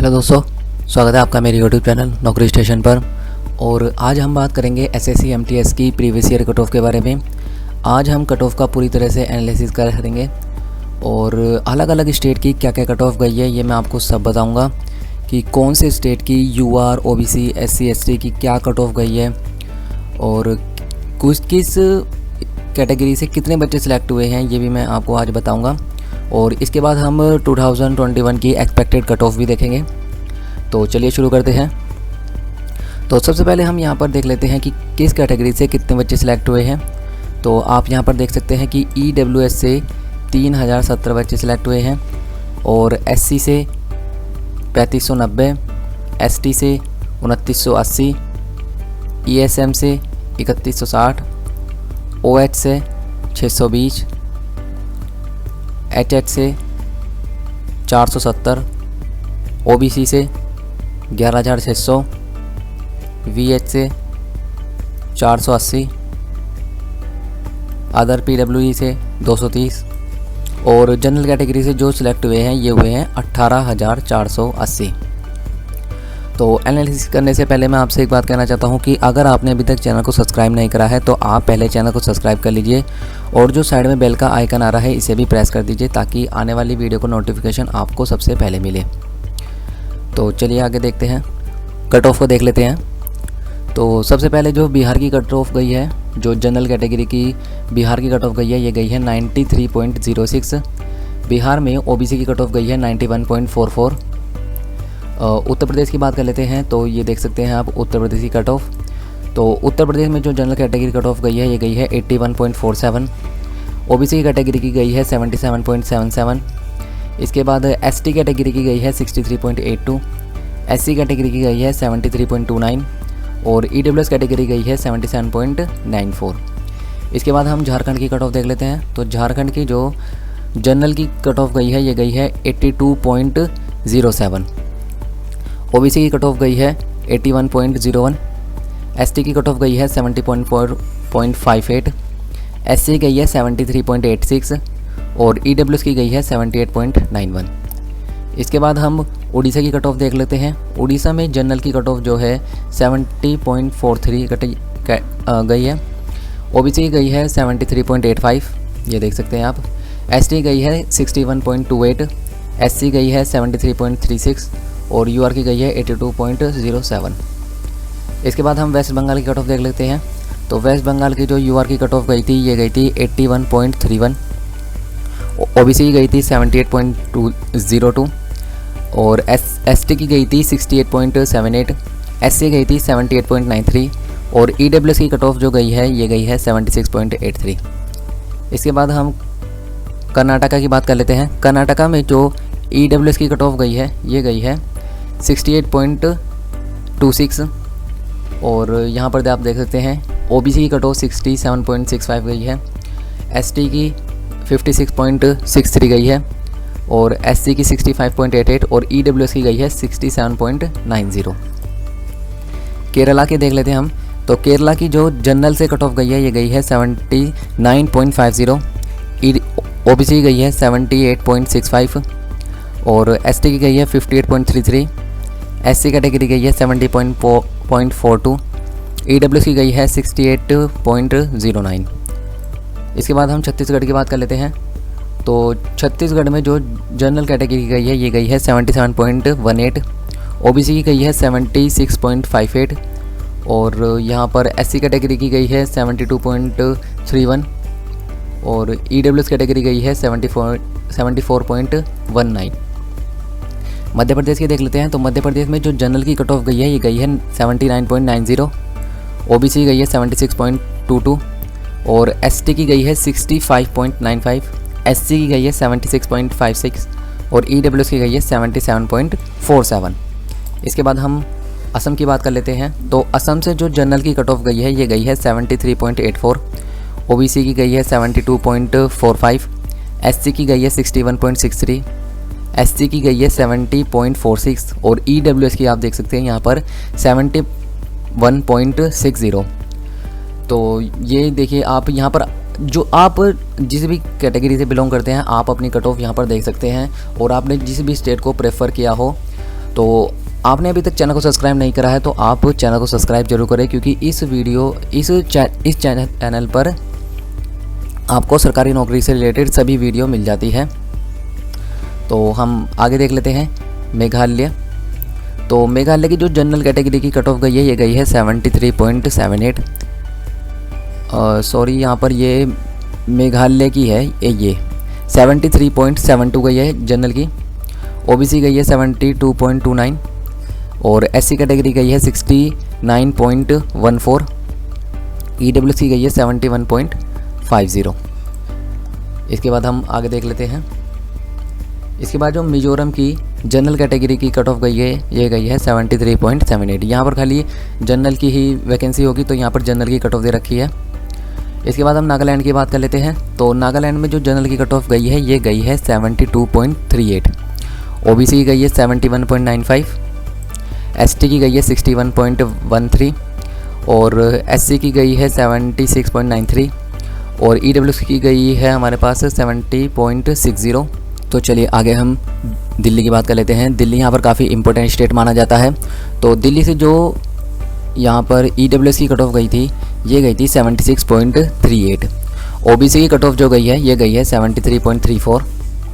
Hello दोस्तों, स्वागत है आपका मेरे यूट्यूब चैनल नौकरी स्टेशन पर। और आज हम बात करेंगे एसएससी एमटीएस की प्रीवियस ईयर कट ऑफ के बारे में। आज हम कट ऑफ का पूरी तरह से एनालिसिस करेंगे और अलग अलग स्टेट की क्या क्या कट ऑफ गई है ये मैं आपको सब बताऊंगा कि कौन से स्टेट की यूआर, ओबीसी, एससी, एसटी की क्या कट ऑफ गई है और किस कैटेगरी से कितने बच्चे सिलेक्ट हुए हैं ये भी मैं आपको आज बताऊँगा। और इसके बाद हम 2021 की एक्सपेक्टेड कट ऑफ भी देखेंगे। तो चलिए शुरू करते हैं। तो सबसे पहले हम यहाँ पर देख लेते हैं कि किस कैटेगरी से कितने बच्चे सिलेक्ट हुए हैं। तो आप यहाँ पर देख सकते हैं कि ईडब्ल्यूएस से 3017 बच्चे सिलेक्ट हुए हैं और एससी से 3590, एसटी से 2980, ईएसएम से 3160, ओएच से 620, एचएच से 470, ओबीसी से 11600, वीएच से 480, अदर पीडब्ल्यूई से 230 और जनरल कैटेगरी से जो सिलेक्ट हुए हैं ये हुए हैं 18480। तो एनालिसिस करने से पहले मैं आपसे एक बात कहना चाहता हूं कि अगर आपने अभी तक चैनल को सब्सक्राइब नहीं करा है तो आप पहले चैनल को सब्सक्राइब कर लीजिए और जो साइड में बेल का आइकन आ रहा है इसे भी प्रेस कर दीजिए ताकि आने वाली वीडियो को नोटिफिकेशन आपको सबसे पहले मिले। तो चलिए आगे देखते हैं, कट ऑफ को देख लेते हैं। तो सबसे पहले जो बिहार की कट ऑफ गई है, जो जनरल कैटेगरी की बिहार की कट ऑफ गई है ये गई है 93.06। बिहार में ओबीसी की कट ऑफ गई है 91.44। उत्तर प्रदेश की बात कर लेते हैं तो ये देख सकते हैं आप उत्तर प्रदेश की कट ऑफ। तो उत्तर प्रदेश में जो जनरल कैटेगरी कट ऑफ गई है ये गई है 81.47। ओबीसी की कैटेगरी की गई है 77.77। इसके बाद एसटी कैटेगरी की गई है 63.82, एससी कैटेगरी की गई है 73.29 और ईडब्ल्यूएस कैटेगरी गई है 77.94। इसके बाद हम झारखंड की कट ऑफ देख लेते हैं। तो झारखंड की जो जनरल की कट ऑफ गई है ये गई है 82.07। ओबीसी की कट ऑफ गई है 81.01, एसटी की कट ऑफ गई है 70.58, एससी गई है 73.86 और ईडब्ल्यूएस की गई है 78.91। इसके बाद हम उड़ीसा की कट ऑफ देख लेते हैं। उड़ीसा में जनरल की कट ऑफ जो है 70.43 गई है, ओबीसी की गई है 73.85, ये देख सकते हैं आप। एसटी गई है 61.28, एससी गई है 73.36 और यूआर की गई है 82.07। इसके बाद हम वेस्ट बंगाल की कट ऑफ देख लेते हैं। तो वेस्ट बंगाल की जो यूआर की कट ऑफ गई थी ये गई थी 81.31, ओबीसी की गई थी 78.202 और एसटी की गई थी 68.78, एससी गई थी 78.93 और ईडब्ल्यूएस की कट ऑफ जो गई है ये गई है 76.83। इसके बाद हम कर्नाटका की बात कर लेते हैं। कर्नाटका में जो ईडब्ल्यूएस की कट ऑफ गई है ये गई है 68.26 और यहाँ पर आप देख सकते हैं ओबीसी की कट ऑफ 67.65 गई है, एसटी की 56.63 गई है और एससी की 65.88 और ईडब्ल्यूएस की गई है 67.90। केरला की देख लेते हैं हम। तो केरला की जो जनरल से कट ऑफ गई है ये गई है 79.50, ओबीसी की गई है 78.65 और एसटी की गई है 58.33, एससी कैटेगरी गई है 70.42, ईडब्ल्यूएस की गई है 68.09। इसके बाद हम छत्तीसगढ़ की बात कर लेते हैं। तो छत्तीसगढ़ में जो जनरल कैटेगरी की गई है ये गई है 77.18, ओबीसी की गई है 76.58 और यहाँ पर एससी कैटेगरी की गई है 72.31 और ईडब्ल्यूएस कैटेगरी गई है 74.19। मध्य प्रदेश की देख लेते हैं। तो मध्य प्रदेश में जो जनरल की कट ऑफ गई है ये गई है 79.90, ओबीसी गई है 76.22 और एसटी की गई है 65.95, एससी की गई है 76.56 और ईडब्ल्यूएस की गई है 77.47। इसके बाद हम असम की बात कर लेते हैं। तो असम से जो जनरल की कट ऑफ गई है ये गई है 73.84, ओबीसी की गई है 72.45, एससी की गई है 61.63, एससी की गई है 70.46 और ईडब्ल्यूएस की आप देख सकते हैं यहाँ पर 71.60। तो ये देखिए आप यहाँ पर जो आप जिस भी कैटेगरी से बिलोंग करते हैं आप अपनी कट ऑफ यहाँ पर देख सकते हैं और आपने जिस भी स्टेट को प्रेफर किया हो तो आपने अभी तक चैनल को सब्सक्राइब नहीं करा है तो आप चैनल को सब्सक्राइब जरूर करें, क्योंकि इस चैनल पर आपको सरकारी नौकरी से रिलेटेड सभी वीडियो मिल जाती है। तो हम आगे देख लेते हैं मेघालय। तो मेघालय की जो जनरल कैटेगरी की कट ऑफ गई है, ये गई है 73.78। सॉरी, यहाँ पर ये मेघालय की है, ये 73.72 गई है जनरल की। ओबीसी गई है 72.29 और एससी कैटेगरी गई है 69.14। ईडब्ल्यूएस की गई है 71.50। इसके बाद हम आगे देख लेते हैं। इसके बाद जो मिजोरम की जनरल कैटेगरी की कट ऑफ गई है, ये गई है 73.78। यहाँ पर खाली जनरल की ही वैकेंसी होगी, तो यहाँ पर जनरल की कट ऑफ दे रखी है। इसके बाद हम नागालैंड की बात कर लेते हैं। तो नागालैंड में जो जनरल की कट ऑफ गई है, ये गई है 72.38। ओबीसी की गई है 71.95, एसटी की गई है 61.13 और एससी की गई है 76.93 और ईडब्ल्यूएस की गई है हमारे पास 70.60। तो चलिए आगे हम दिल्ली की बात कर लेते हैं। दिल्ली यहाँ पर काफ़ी इंपॉर्टेंट स्टेट माना जाता है। तो दिल्ली से जो यहाँ पर ईडब्ल्यूएस की कट ऑफ गई थी, ये गई थी 76.38। ओबीसी की कट ऑफ जो गई है, ये गई है 73.34।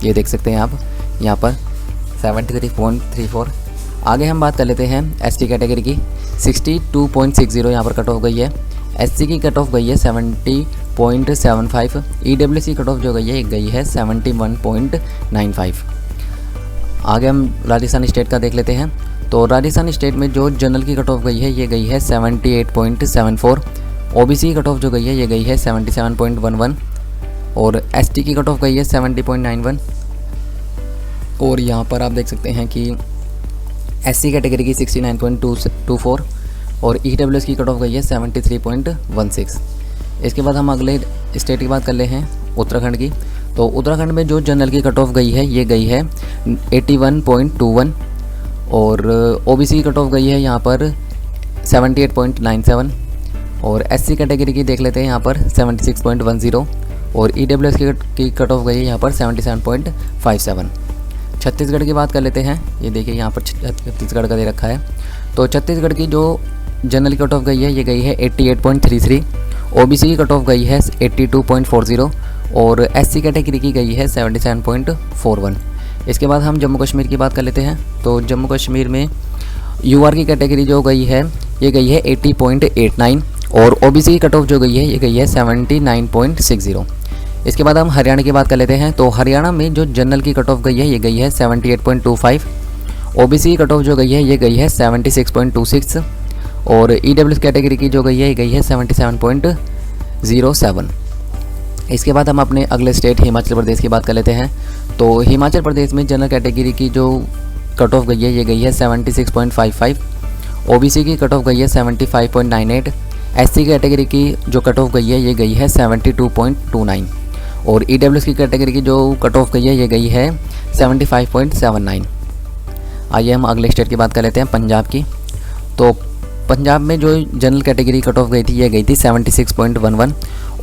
ये देख सकते हैं आप यहाँ पर 73.34। आगे हम बात कर लेते हैं एसटी कैटेगरी की। 62.60 यहाँ पर कट ऑफ गई है। एससी की कट ऑफ गई है 70.75। ईडब्ल्यूएस की कट ऑफ जो गई है 71.95। आगे हम राजस्थान स्टेट का देख लेते हैं। तो राजस्थान स्टेट में जो जनरल की कट ऑफ गई है, ये गई है 78.74। ओबीसी की कट ऑफ जो गई है, ये गई है 77.11 और एसटी की कट ऑफ गई है 70.91। और यहाँ पर आप देख सकते हैं कि एससी कैटेगरी की 69.24 और ईडब्ल्यूएस की कट ऑफ गई है 73.16। इसके बाद हम अगले स्टेट की बात कर ले हैं उत्तराखंड की। तो उत्तराखंड में जो जनरल की कट ऑफ गई है, ये गई है 81.21 और ओबीसी की कट ऑफ गई है यहाँ पर 78.97 और एससी कैटेगरी की देख लेते हैं यहाँ पर 76.10 और ईडब्ल्यूएस की कट ऑफ गई है यहाँ पर 77.57। छत्तीसगढ़ की बात कर लेते हैं। ये देखिए यहाँ पर छत्तीसगढ़ का दे रखा है। तो छत्तीसगढ़ की जो जनरल की कट ऑफ गई है, ये गई है 88.33। ओबीसी की कट ऑफ गई है 82.40 और एससी कैटेगरी की गई है 77.41। इसके बाद हम जम्मू कश्मीर की बात कर लेते हैं। तो जम्मू कश्मीर में यूआर की कैटेगरी जो गई है, ये गई है 80.89 और ओबीसी की कट ऑफ जो गई है, ये गई है 79.60। इसके बाद हम हरियाणा की बात कर लेते हैं। तो हरियाणा में जो जनरल की कट ऑफ गई है, ये गई है 78.25। ओबीसी की कट ऑफ जो गई है, ये गई है 76.26 और ईडब्ल्यूएस कैटेगरी की जो गई है, ये गई है 77.07। इसके बाद हम अपने अगले स्टेट हिमाचल प्रदेश की बात कर लेते हैं। तो हिमाचल प्रदेश में जनरल कैटेगरी की जो कट ऑफ गई है, ये गई है 76.55। ओबीसी की कट ऑफ गई है 75.98। एससी कैटेगरी की जो कट ऑफ गई है, ये गई है 72.29 और ईडब्ल्यूएस की कैटेगरी की जो कट ऑफ गई है, ये गई है 75.79। आइए हम अगले स्टेट की बात कर लेते हैं पंजाब की। तो पंजाब में जो जनरल कैटेगरी कट ऑफ गई थी, ये गई थी 76.11।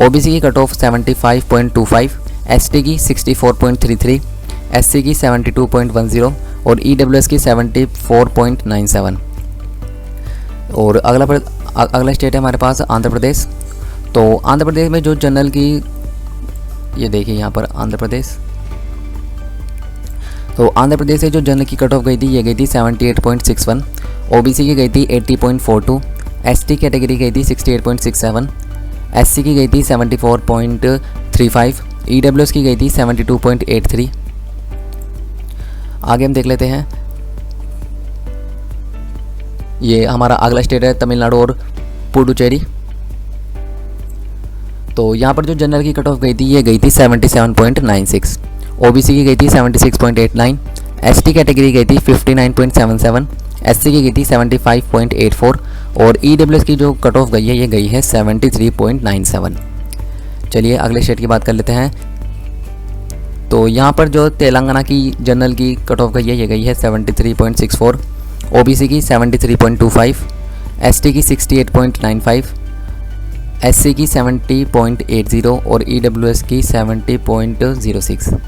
ओबीसी की कट ऑफ 75.25, एसटी की 64.33, एससी की 72.10 और ईडब्ल्यूएस की 74.97। और अगला स्टेट है हमारे पास आंध्र प्रदेश। तो आंध्र प्रदेश में जो जनरल की, ये देखिए यहाँ पर आंध्र प्रदेश। तो आंध्र प्रदेश से जो जनरल की कट ऑफ गई थी, ये गई थी 78.61। ओबीसी की गई थी 80.42, एसटी कैटेगरी गई थी 68.67, एससी की गई थी 74.35, ईडब्ल्यूएस की गई थी 72.83। आगे हम देख लेते हैं, ये हमारा अगला स्टेट है तमिलनाडु और पुडुचेरी। तो यहाँ पर जो जनरल की कट ऑफ गई थी, ये गई थी 77.96। ओबीसी की गई थी 76.89, एसटी कैटेगरी गई थी 59.77, एससी की गई थी 75.84 और ईडब्ल्यूएस की जो कट ऑफ गई है, ये गई है 73.97। चलिए अगले स्टेट की बात कर लेते हैं। तो यहाँ पर जो तेलंगाना की जनरल की कट ऑफ गई है, ये गई है 73.64, ओबीसी की 73.25, एसटी की 68.95, एससी की 70.80 और ईडब्ल्यूएस की 70.06।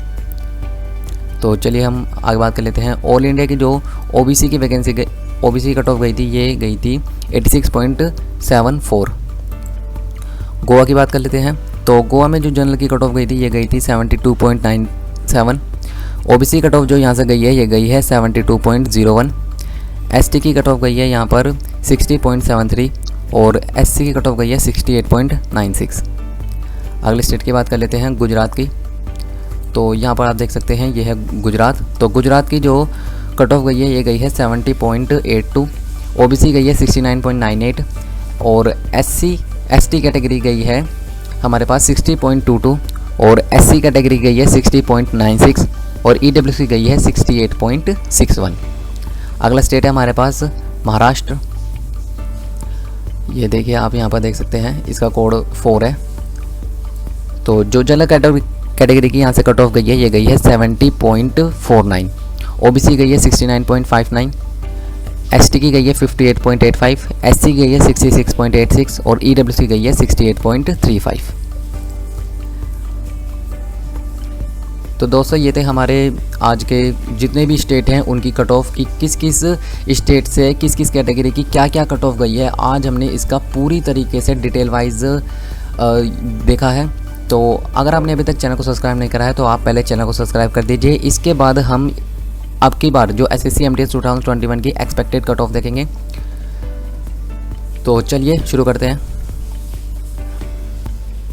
तो चलिए हम आगे बात कर लेते हैं। ऑल इंडिया की जो ओबीसी की वैकेंसी ओबीसी कट ऑफ गई थी, ये गई थी 86.74। गोवा की बात कर लेते हैं। तो गोवा में जो जनरल की कट ऑफ गई थी, ये गई थी 72.97। ओबीसी कट ऑफ जो यहाँ से गई है, ये गई है 72.01। एसटी की कट ऑफ गई है यहाँ पर 60.73 और एससी की कट ऑफ गई है 68.96। अगले स्टेट की बात कर लेते हैं, गुजरात की। तो यहाँ पर आप देख सकते हैं, ये है गुजरात। तो गुजरात की जो कट ऑफ गई है, ये गई है 70.82। ओबीसी गई है 69.98 और एसटी कैटेगरी गई है हमारे पास 60.22 और एससी कैटेगरी गई है 60.96 और ईडब्ल्यूसी गई है 68.61। अगला स्टेट है हमारे पास महाराष्ट्र। ये देखिए आप यहाँ पर देख सकते हैं, इसका कोड 4 है। तो जो जनरल कैटेगरी की यहाँ से कट ऑफ गई है, ये गई है 70.49। ओबीसी गई है 69.59, एसटी की गई है 58.85, एससी गई है 66.86 और ईडब्ल्यूसी गई है 68.35। तो दोस्तों ये थे हमारे आज के जितने भी स्टेट हैं उनकी कट ऑफ की किस किस स्टेट से किस किस कैटेगरी की क्या क्या कट ऑफ गई है। आज हमने इसका पूरी तरीके से डिटेल वाइज देखा है। तो अगर आपने अभी तक चैनल को सब्सक्राइब नहीं करा है तो आप पहले चैनल को सब्सक्राइब कर दीजिए। इसके बाद हम अब की बार जो एसएससी एमटीएस 2021 की एक्सपेक्टेड कट ऑफ देखेंगे। तो चलिए शुरू करते हैं।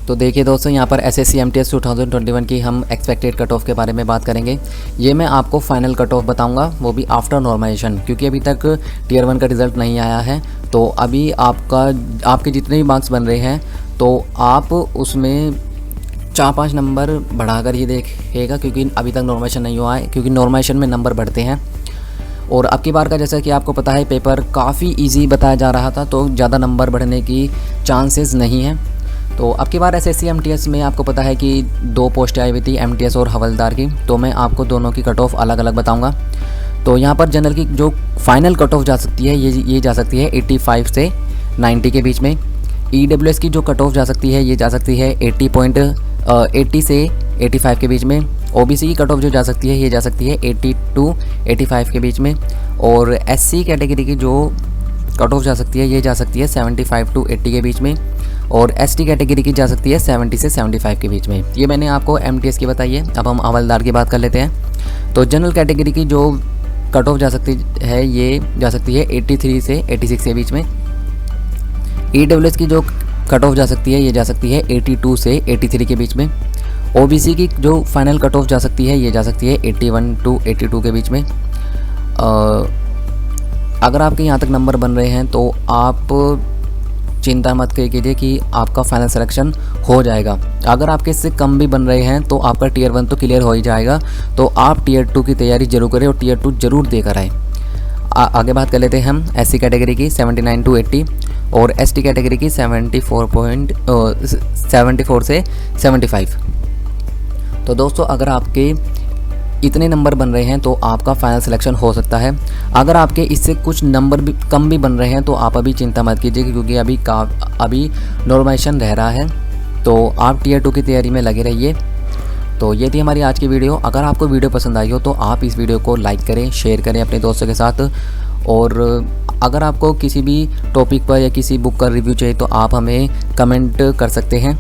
तो देखिए दोस्तों, यहाँ पर एसएससी एमटीएस 2021 की हम एक्सपेक्टेड कट ऑफ के बारे में बात करेंगे। ये मैं आपको फाइनल कट ऑफ बताऊंगा, वो भी आफ्टर नॉर्मलाइजेशन, क्योंकि अभी तक टियर 1 का रिज़ल्ट नहीं आया है। तो अभी आपके जितने भी मार्क्स बन रहे हैं तो आप उसमें 4-5 नंबर बढ़ाकर ये देखिएगा, क्योंकि अभी तक नॉर्मलाइजेशन नहीं हुआ है, क्योंकि नॉर्मलाइजेशन में नंबर बढ़ते हैं। और अब की बार का जैसा कि आपको पता है पेपर काफ़ी इजी बताया जा रहा था, तो ज़्यादा नंबर बढ़ने की चांसेस नहीं हैं। तो अब की बार एसएससी एमटीएस में आपको पता है कि 2 पोस्टें आई हुई थी, एमटीएस और हवलदार की। तो मैं आपको दोनों की कट ऑफ अलग अलग बताऊंगा। तो यहाँ पर जनरल की जो फाइनल कट ऑफ जा सकती है ये जा सकती है 85 से 90 के बीच में। ईडब्ल्यूएस की जो कट ऑफ जा सकती है ये जा सकती है 80 से 85 के बीच में। ओबीसी की कट ऑफ जो जा सकती है ये जा सकती है 80 to 85 के बीच में। और एससी कैटेगरी की जो कट ऑफ जा सकती है ये जा सकती है 75 to 80 के बीच में। और एसटी कैटेगरी की जा सकती है 70 से 75 के बीच में। ये मैंने आपको एमटीएस की बताई है। अब हम हवलदार की बात कर लेते हैं। तो जनरल कैटेगरी की जो कट ऑफ जा सकती है ये जा सकती है 83 से 86 के बीच में। ईडब्ल्यूएस की जो कट ऑफ जा सकती है ये जा सकती है 82 से 83 के बीच में। ओबीसी की जो फाइनल कट ऑफ जा सकती है ये जा सकती है 81 to 82 के बीच में। अगर आपके यहाँ तक नंबर बन रहे हैं तो आप चिंता मत कीजिए कि आपका फाइनल सिलेक्शन हो जाएगा। अगर आपके इससे कम भी बन रहे हैं तो आपका टियर 1 तो क्लियर हो ही जाएगा। तो आप टियर 2 की तैयारी जरूर करें और टियर 2 जरूर देकर आए। आगे बात कर लेते हैं हम एससी कैटेगरी की 79 to 80 और एसटी कैटेगरी की 74 से 75। तो दोस्तों अगर आपके इतने नंबर बन रहे हैं तो आपका फाइनल सिलेक्शन हो सकता है। अगर आपके इससे कुछ नंबर भी कम भी बन रहे हैं तो आप अभी चिंता मत कीजिए, क्योंकि अभी नॉर्मलाइजेशन रह रहा है। तो आप टियर 2 की तैयारी में लगे रहिए। तो ये थी हमारी आज की वीडियो। अगर आपको वीडियो पसंद आई हो तो आप इस वीडियो को लाइक करें, शेयर करें अपने दोस्तों के साथ। और अगर आपको किसी भी टॉपिक पर या किसी बुक का रिव्यू चाहिए तो आप हमें कमेंट कर सकते हैं।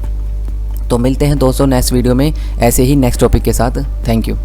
तो मिलते हैं दोस्तों नेक्स्ट वीडियो में ऐसे ही नेक्स्ट टॉपिक के साथ। Thank you.